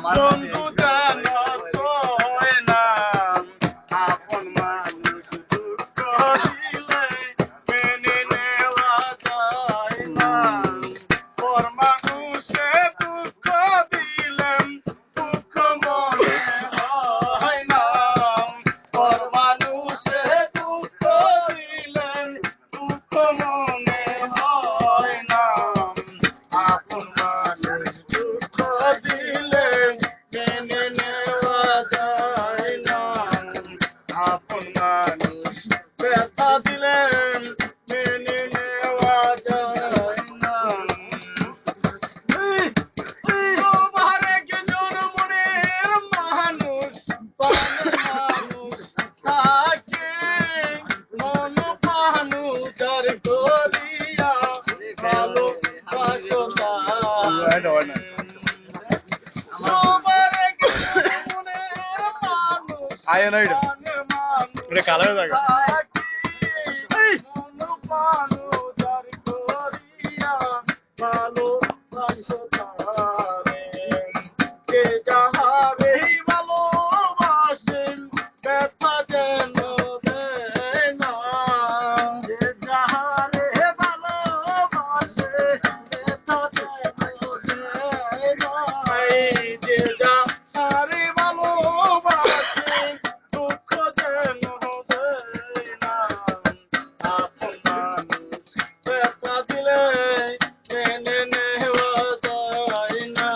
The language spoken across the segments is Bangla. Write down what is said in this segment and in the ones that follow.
বন্ধু কেন ছয় না আপন মানুষ দুঃখ দিলে মেনে নেওয়া যায় না পর মানুষে দুঃখ দিলেন দুঃখ মনে হয় না পর মানুষে দুঃখ দিলেন দুঃখ মনে হয় না আপন মানুষ দুঃখ দিলে মেনে নেওয়া যায় না আপন মানুষ ব্যথা দিলে মেনে নেওয়া যায় না সবার একজন মনের মানুষ মানুষ থাকে মন পানু যার করিয়া ভালোবাসো সবার একজন মনের মানুষ এটা কালার জায়গা মন পানু যার করিয়া ভালোবাসো তারে কে যাহারে ভালোবাসেন ব্যথা যেন দেয় না যে যাহারে ভালোবাসে ব্যথা যেন দেয় না যে যাহারে ভালোবাসে দুঃখ যেন দেয় না আপন মানুষ ব্যথা দিলে মেনে নেওয়া যায় না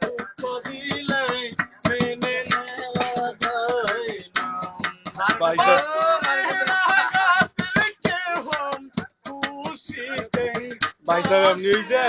দুঃখ দিলে মেনে নেওয়া যায় না ভাই স্যার কেহ খুশিতে ভাই স্যার এমনি হয়েছে